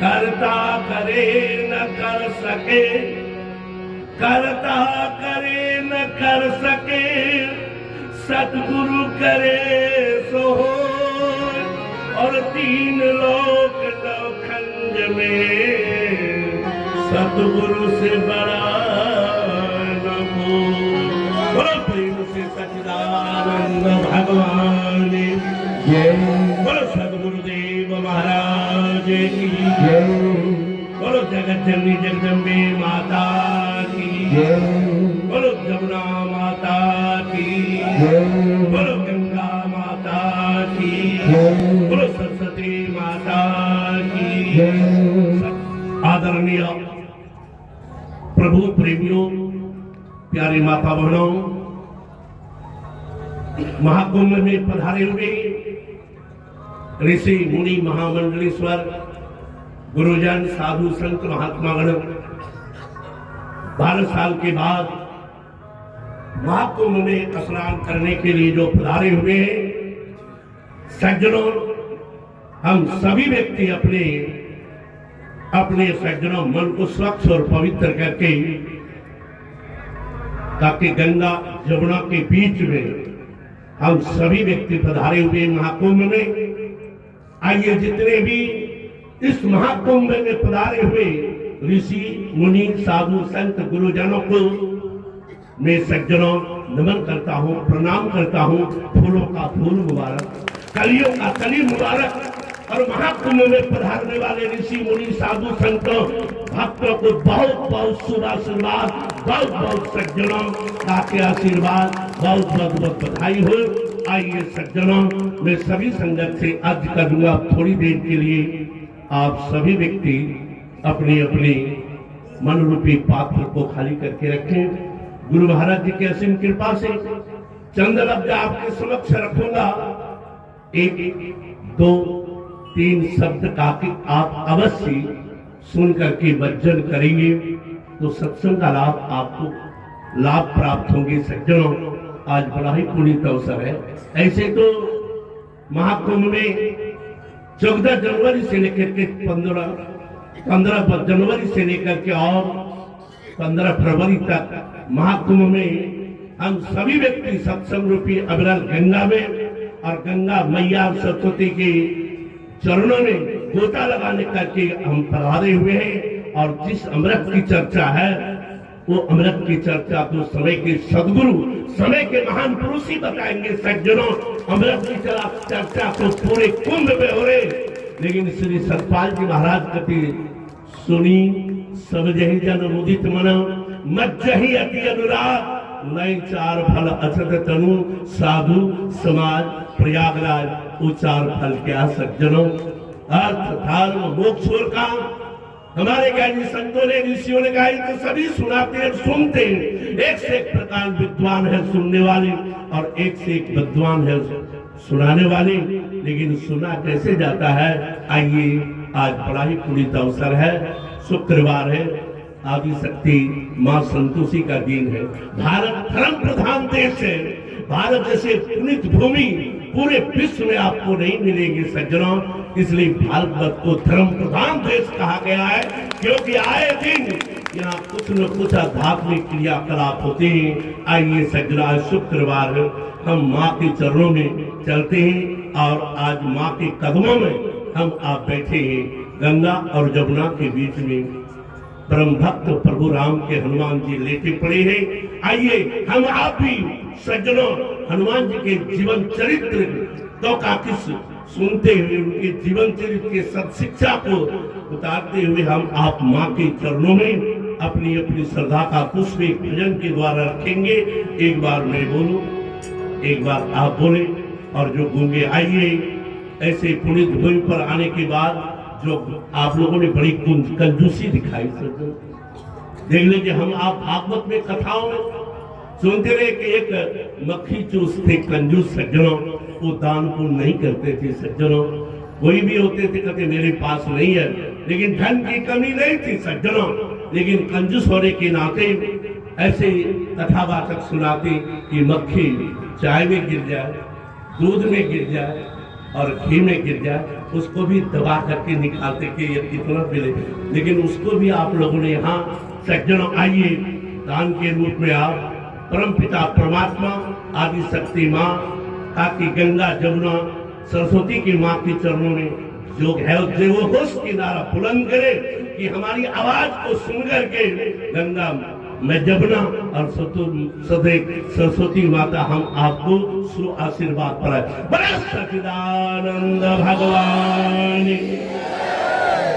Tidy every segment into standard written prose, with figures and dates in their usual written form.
करता करे न कर सके, करता करे न कर सके, सतगुरु करे सो होय। और तीन लोक नवखंड में सतगुरु से बड़ा न कोई। बोलो प्रेम से सच्चिदानंद भगवान जय। बोलो सद्गुरुदेव महाराज की जय। बोलो जगत जननी जगदम्बे माता की जय। बोलो जमुना माता की जय। बोलो गंगा माता की जय। बोलो सरस्वती माता की जय। आदरणीय प्रभु प्रेमियों, प्यारी माता बहनों, महाकुंभ में पधारे हुए ऋषि मुनि महामंडलेश्वर गुरुजन साधु संत महात्मागण 12 साल के बाद महाकुंभ में स्नान करने के लिए जो पधारे हुए हैं सज्जनों, हम सभी व्यक्ति अपने अपने सज्जनों मन को स्वच्छ और पवित्र करके, ताकि गंगा जमुना के बीच में हम सभी व्यक्ति पधारे हुए महाकुंभ में। आइए जितने भी इस महाकुंभ में पधारे हुए ऋषि मुनि साधु संत गुरुजनों को मैं सज्जनों नमन करता हूँ, प्रणाम करता हूँ। फूलों का फूल मुबारक, कलियों का कली मुबारक। और महाकुंभ में पधारने वाले ऋषि मुनि साधु संतों भक्तों को बहुत बहुत शुभ आशीर्वाद, बहुत बहुत सज्जनों का आशीर्वाद, बहुत बहुत बधाई हो। आइए सज्जनों, मैं सभी संगत से अर्ज करूंगा थोड़ी देर के लिए आप सभी व्यक्ति अपने अपने मन रूपी पात्र को खाली करके रखें। गुरु महाराज जी की असीम कृपा से चंद लफ्ज आपके समक्ष रखूंगा। 1 2 3 शब्द का आप अवश्य सुन करके वर्जन करेंगे तो सत्संग का लाभ प्राप्त होंगे। सज्जनों, आज बड़ा ही पुनीत अवसर है। ऐसे तो महाकुंभ में 14 जनवरी से लेकर के 15 जनवरी से लेकर के और 15 फरवरी तक महाकुंभ में हम सभी व्यक्ति सत्संग रूपी अविरल गंगा में और गंगा मैया सरस्वती के चरणों में गोता लगाने करके हम पधारे हुए हैं। और जिस अमृत की चर्चा है वो अमृत की चर्चा तो समय के सदगुरु, समय के महान पुरुष ही बताएंगे। सज्जनों, अमृत की चर्चा तो पूरे कुंभ में हो रहे, लेकिन श्री सतपाल जी महाराज कति सुनी सब जही जन मुदित मन, मज्जही अति अनुराग, नई 4 फल अचत तनु, साधु समाज प्रयागराज उचार फल क्या। सज्जनों, अर्थ धर्म मोक्ष और काम हमारे ज्ञानी संतों ने ऋषियों ने कहा तो सभी सुनाते हैं, सुनते हैं। एक से एक प्रकार विद्वान है सुनने वाले और एक से एक विद्वान है सुनाने वाले, लेकिन सुना कैसे जाता है। आइए, आज बड़ा ही पुनीत अवसर है, शुक्रवार है, आदि शक्ति मां संतोषी का दिन है। भारत धर्म प्रधान देश है। भारत जैसे पुनीत भूमि पूरे विश्व में आपको नहीं मिलेगी सज्जनों, इसलिए भारत को धर्म प्रधान देश कहा गया है, क्योंकि आए दिन यहाँ कुछ न कुछ आध्यात्मिक क्रियाकलाप होते हैं। आइए सज्जनों, आज शुक्रवार हम माँ के चरणों में चलते हैं और आज माँ के कदमों में हम आप बैठे हैं। गंगा और जमुना के बीच में परम भक्त प्रभु राम के हनुमान जी लेटे पड़े हैं। आइए हम आप भी सज्जनों हनुमान जी के जीवन चरित्र तो का किस सुनते हुए उनके जीवन चरित्र के सत शिक्षा को उतारते हुए हम आप माँ के चरणों में अपनी अपनी श्रद्धा का पुष्प एक भजन के द्वारा रखेंगे। एक बार मैं बोलूं, एक बार आप बोले और जो गूंगे। आइए, ऐसे पुनीत भूमि पर आने के बाद जो आप लोगों ने बड़ी कंजूसी दिखाई, देख लीजिए। हम आप भागवत में कथाओं में सुनते रहे कि एक मक्खी चूस थे कंजूस सज्जनों, वो दान पुण्य नहीं करते थे सज्जनों। कोई भी होते थे कहते मेरे पास नहीं है, लेकिन धन की कमी नहीं थी सज्जनों, लेकिन कंजूस होने के नाते ऐसे कथावाचक सुनाते कि मक्खी चाय में गिर जाए, दूध में गिर जाए, और घी में गिर जाए उसको भी दबा करके निकालते कि ये कितना मिले, लेकिन उसको भी आप लोगों ने यहाँ सज्जनों आइए दान के रूप में आप परम पिता परमात्मा आदि शक्ति माँ ताकि गंगा जमुना सरस्वती की माँ के चरणों में जो है वो होश की नारा बुलंद करे कि हमारी आवाज को सुन करके गंगा में जमुना और सरस्वती माता हम आपको सु आशीर्वाद पाए। बड़े सच्चिदानंद भगवान,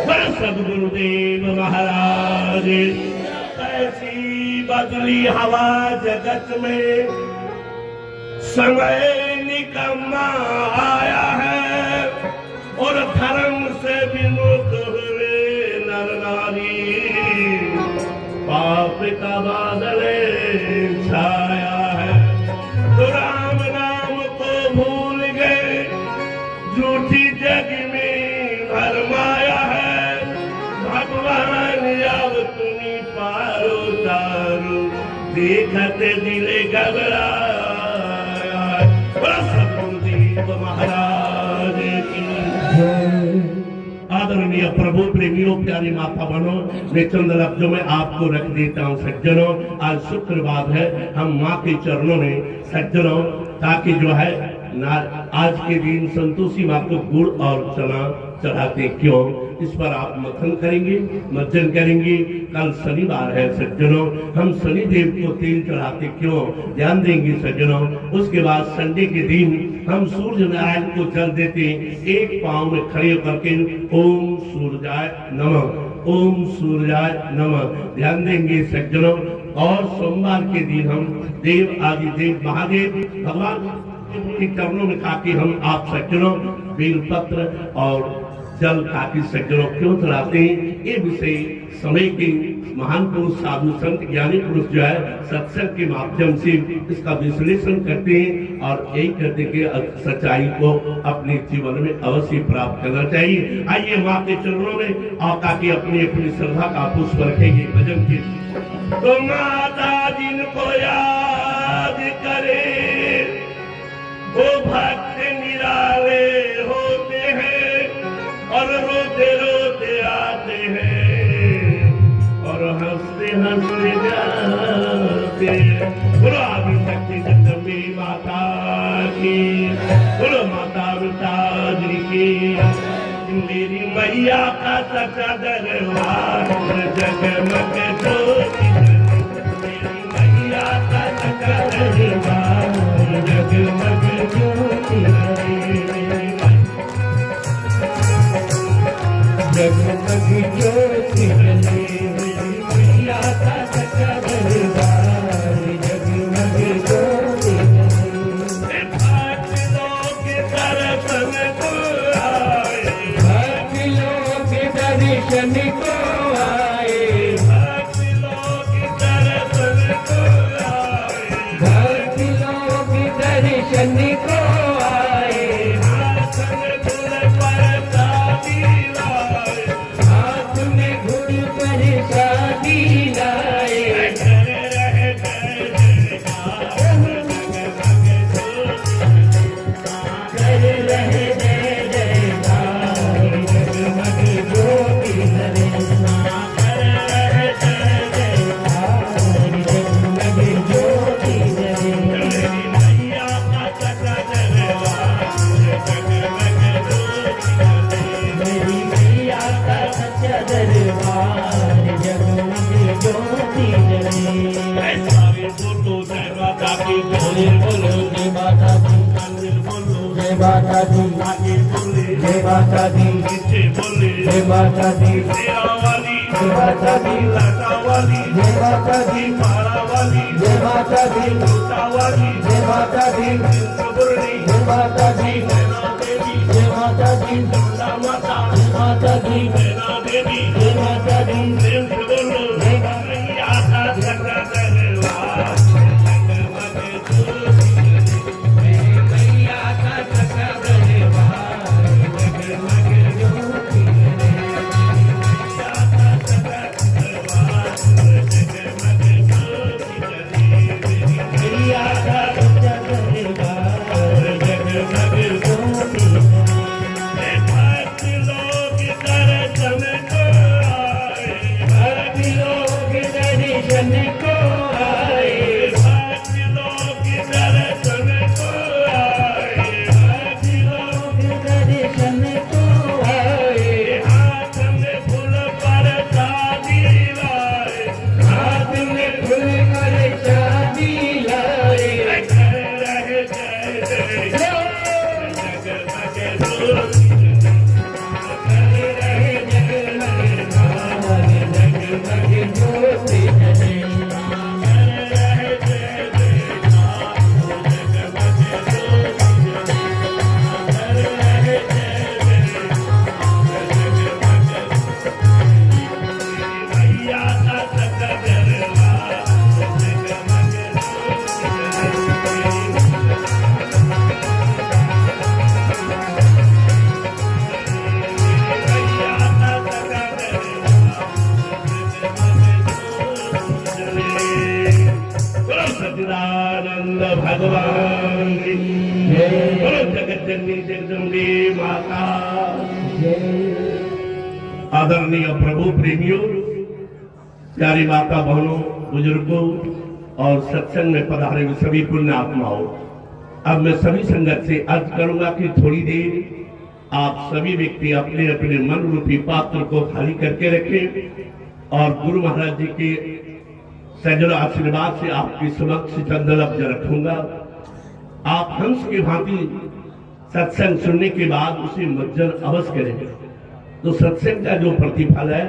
बड़े सदगुरुदेव महाराज। ऐसी बदली हवा जगत में समय निकम्मा आया है और धर्म से विमुख हुए नर नारी, पाप का बादल छाया है। तो राम नाम को भूल गए, झूठी जग में भरमाया है। भगवान अब तुम्हें पारो तारो, देखते दिले घबराया। सदगुरुदेव महाराज की आदरणीय प्रभु प्रेमियों प्यारी माता बनो, मैं चंद लफ्जों में आपको रख देता हूँ सज्जनों। आज शुक्रवार है, हम माँ के चरणों में सज्जनों ताकि जो है आज के दिन संतोषी माँ को गुड़ और चना चढ़ाते क्यों, इस पर आप मथन करेंगे, मज्जन करेंगे। कल शनिवार है सज्जनों, हम शनि देव को तेल चढ़ाते क्यों, ध्यान देंगे सज्जनों। उसके बाद संडे के दिन हम सूर्य नारायण को जल देते, एक पांव में खड़े करके ओम सूर्याय नमः, ओम सूर्याय नमः, ध्यान देंगे सज्जनों। और सोमवार के दिन हम देव आदि देव महादेव भगवान के चरणों में खाके हम आप सज्जनों बेलपत्र और जल खाके सज्जनों क्यों चढ़ाते हैं, ये विषय समय के महान पुरुष साधु संत ज्ञानी पुरुष जो है सत्संग के माध्यम से इसका विश्लेषण करते हैं और यही कहते हैं कि सच्चाई को अपने जीवन में अवश्य प्राप्त करना चाहिए। आइए माँ के चरणों में आका की अपनी अपनी श्रद्धा का पुष्प रखेंगे भजन के। तो माता जिनको याद करे वो भक्त निराले होते हैं और रोते रोते आते हैं और हंसते हंसते जाते। बोलो आदि शक्ति जगदम्बे माता की, बोलो माता पिताजी की। मेरी मैया का सच्चा दरबार जगमग ज्योति, मेरी मैया का सच्चा दरबार जगमग ज्योति, जगमग ज्योति मैया का सच्चा दरबार जगमग ज्योति। भक्त लोग दर्शन को आए, भक्त लोग दर्शन को आए, भक्त लोग दर्शन को आए, भक्त लोग दर्शन को आए। हाथ में घुड़ पर शादी लाए, कर रहे जय जयकार जगमग ज्योति धरे, कर रहे जय जयकार जगमग ज्योति धरे। मैया का सच्चा दरबार जगमग ज्योति धरे, मेरी मैया का सच्चा दरबार जगमग ज्योति धरे। सारे बोलो जय माता की, बोलो जय माता की, बोलो जय माता दी, आगे बोले जय माता दी, पीछे बोले जय माता दी, तेरा वाली जय माता दी, लाटा वाली जय माता दी, पारा वाली जय माता दी, लूटा वाली जय माता दी, सुबुरनी जय माता दी, नैना देवी जय माता दी, दुर्गा माता जय माता दी, नैना देवी जय माता दी। प्रेम से बोलो जय मैया का सच्चा दरबार जगमग ज्योति, मेरी मैया का सच्चा दरबार जगमग ज्योति, मैया का सच्चा दरबार जगमग ज्योति, मेरी मैया का सच्चा दरबार जगमग ज्योति। भगवान की बोलो जगत जननी जगदम्बे माता। आदरणीय प्रभु प्रेमियों, प्यारी माता बहनों, बुजुर्गों और सत्संग में पधारे हुए सभी पुण्य आत्माओं, अब मैं सभी संगत से अर्ज करूंगा कि थोड़ी देर आप सभी व्यक्ति अपने अपने मन रूपी पात्र को खाली करके रखें और गुरु महाराज जी के सजल आशीर्वाद से आपके समक्ष चंद लफ्ज रखूंगा। आप हंस के भांति सत्संग सुनने के बाद उसे मज्जन अवश्य करें, तो सत्संग का जो प्रतिफल है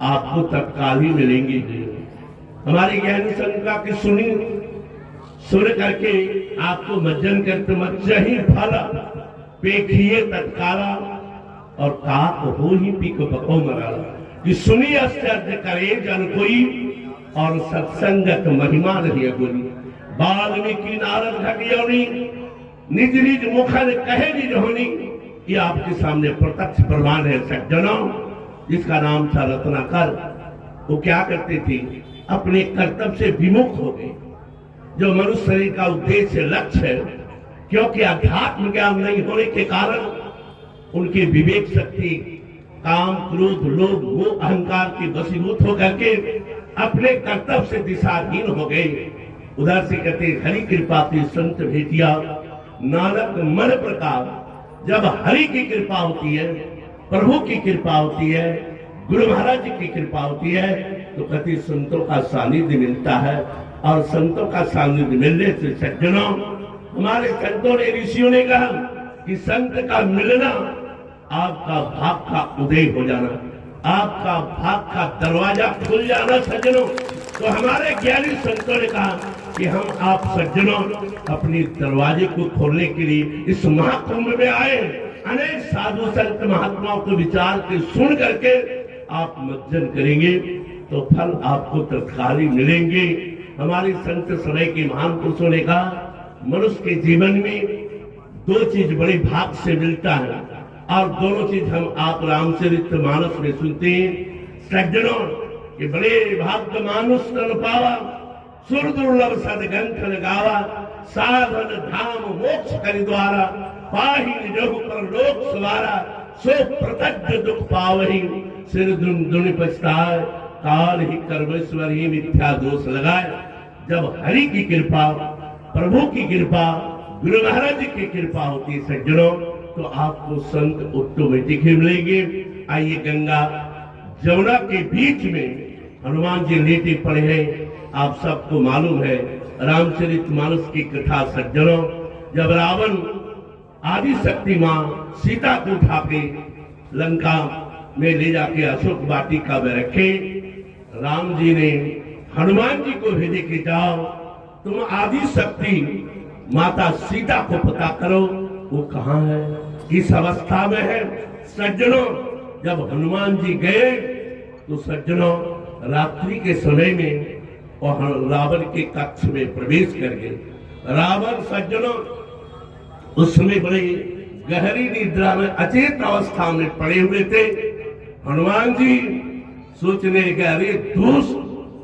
आपको तत्काल ही मिलेंगे। हमारे ज्ञानी संका की सुन करके आपको मज्जन करते मज्जा ही फल पेखिए तत्काला और काक हो ही पीक पको मराला कि सुनी आश्चर्य करे जन कोई और सत्संगत महिमा रही बोली। वाल्मीकि नारद घटियोनी निज निज मुखर कहे निज होनी, ये आपके सामने प्रत्यक्ष प्रमाण है सज्जनों। जिसका नाम था रत्नाकर, वो क्या करते थे, अपने कर्तव्य से विमुख हो गए। जो मनुष्य शरीर का उद्देश्य लक्ष्य है, क्योंकि अध्यात्म ज्ञान नहीं होने के कारण उनकी विवेक शक्ति काम क्रोध लोभ वो अहंकार की वशीभूत होकर के अपने कर्तव्य से दिशाहीन हो गए। उधर से कहते हरि कृपा की संत भेटिया नानक मन प्रकार। जब हरि की कृपा होती है, प्रभु की कृपा होती है, गुरु महाराज जी की कृपा होती है, तो कति संतों का सानिध्य मिलता है। और संतों का सानिध्य मिलने से सज्जनों, हमारे संतों ने ऋषियों ने कहा कि संत का मिलना आपका भाग का उदय हो जाना, आपका भाग का दरवाजा खुल जाना सज्जनों। तो हमारे ज्ञानी संतों ने कहा कि हम आप सज्जनों अपने दरवाजे को खोलने के लिए इस महाकुंभ में आए। अनेक साधु संत महात्माओं के विचार के सुन करके आप मज्जन करेंगे तो फल आपको तत्काल ही मिलेंगे। हमारे संत समय के महान पुरुषों ने कहा मनुष्य के जीवन में दो चीज बड़े भाग से मिलता है और दोनों चीज हम आप रामचरित मानस में सुनते हैं। सज्जनों ये बड़े भाग्य मानुष तन पावा, सुर दुर्लभ सदग्रंथ गावा, साधन धाम मोक्ष करि द्वारा, पाहि निजहु पर लोक सवारा, सो प्रत्यक्ष दुख पावहि, सिर दुनि पछताए, काल ही कर्मेश्वर ही मिथ्या दोष लगाए। जब हरि की कृपा, प्रभु की कृपा, गुरु महाराज जी की कृपा होती है सज्जनों, तो आपको संत ऑटोमेटिक ही मिलेंगे। आइए गंगा जमुना के बीच में हनुमान जी लेटे पड़े हैं। आप सबको मालूम है रामचरित मानस की कथा सज्जनों, जब रावण आदि शक्ति मां सीता को उठा के लंका में ले जाके अशोक वाटिका में रखे, राम जी ने हनुमान जी को भेजे कि जाओ तुम आदि शक्ति माता सीता को पता करो वो कहाँ है, किस अवस्था में है। सज्जनों जब हनुमान जी गए तो सज्जनों रात्रि के समय में और रावण के कक्ष में प्रवेश कर गए। रावण सज्जनों उस समय बड़े गहरी निद्रा में अचेत अवस्था में पड़े हुए थे। हनुमान जी सोचने लगे अरे दुष्ट,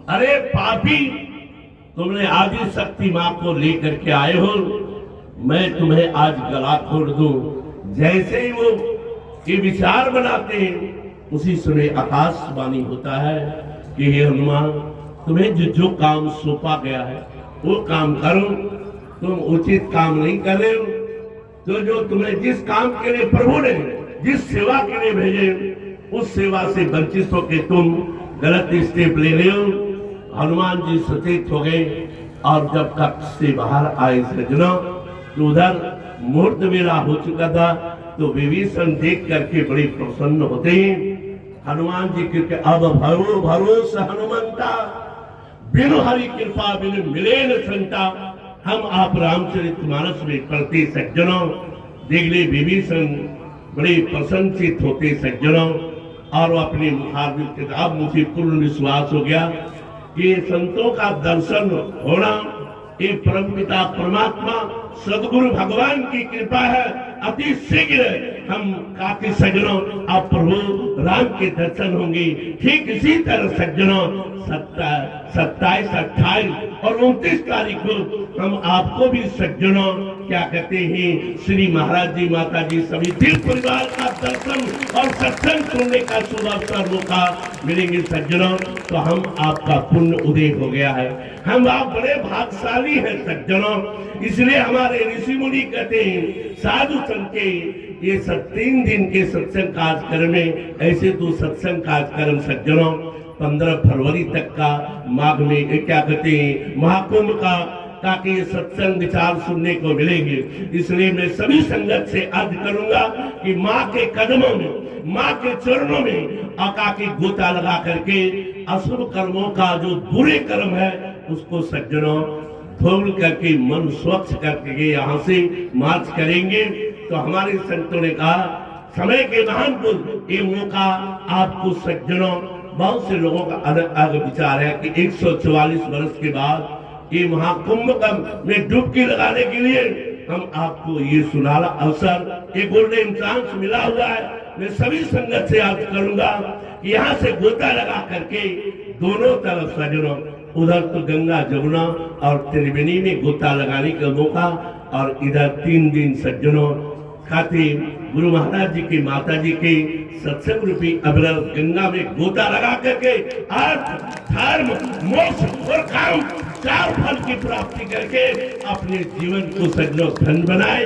अरे पापी, तुमने आदि शक्ति मां को लेकर के आए हो, मैं तुम्हें आज गला तोड़ दूं। जैसे ही वो ये विचार बनाते हैं उसी समय आकाशवाणी होता है कि हे हनुमान तुम्हें जो काम सौंपा गया है वो काम करो, तुम उचित काम नहीं कर रहे हो। तो जो तुम्हें जिस काम के लिए प्रभु ने जिस सेवा के लिए भेजे उस सेवा से वंचित होकर तुम गलत स्टेप ले रहे हो। हनुमान जी सचेत हो गए और जब कक्ष से बाहर आए सज्जनों तो उधर मुहूर्त मेरा हो चुका था, तो विभीषण देख करके बड़े प्रसन्न होते हैं। हनुमान जी के अब भरो भरोसा हनुमंता, बिनु हरि कृपा बिनु मिले न संता। हम आप रामचरित मानस में पढ़ते सज्जनों, देख ले विभीषण बड़े प्रसन्नचित होते सज्जनों और वो अपने मुखारबिंद के अब मुझे पूर्ण विश्वास हो गया कि संतों का दर्शन होना ये परम पिता परमात्मा सदगुरु भगवान की कृपा है। अति शीघ्र हम काफी सज्जनों आप प्रभु राम के दर्शन होंगे। ठीक इसी तरह सज्जनों 27, 28 और 29 तारीख को हम आपको भी सज्जनों क्या कहते हैं श्री महाराज जी माता जी सभी तीर्थ परिवार का दर्शन और सत्संग सुनने का शुभ अवसर मौका मिलेंगे सज्जनों, तो हम आपका पुण्य उदय हो गया है। हम आप बड़े भाग्यशाली हैं सज्जनों, इसलिए हमारे ऋषि मुनि कहते हैं साधु संत के ये 3 दिन के सत्संग कार्यक्रम में, ऐसे तो सत्संग कार्यक्रम सज्जनों 15 फरवरी तक का माघ में क्या कहते हैं महाकुंभ का ताकि ये सत्संग विचार सुनने को मिलेंगे। इसलिए मैं सभी संगत से अर्ज करूंगा कि माँ के कदमों में, माँ के चरणों में आका की गोता लगा करके अशुभ कर्मों का जो बुरे कर्म है उसको सज्जनों धोल करके मन स्वच्छ करके यहाँ से मार्च करेंगे। तो हमारे संतों ने कहा समय के महान पुरुष ये मौका आपको सज्जनों, बहुत से लोगों का अलग अलग विचार है कि 144 वर्ष के बाद ये महाकुंभ में डुबकी लगाने के लिए हम आपको ये सुनहरा अवसर, ये गोल्डन चांस मिला हुआ है। मैं सभी संगत से अर्ज करूंगा कि यहाँ से गोता लगा करके दोनों तरफ सज्जनों, उधर तो गंगा जमुना और त्रिवेणी में गोता लगाने का मौका, और इधर 3 दिन सज्जनों खाते गुरु महाराज जी की माता जी के सत्संग रूपी अविरल गंगा में गोता लगा करके अर्थ धर्म मोक्ष और काम 4 फल की प्राप्ति करके अपने जीवन को सज्जनों धन बनाए।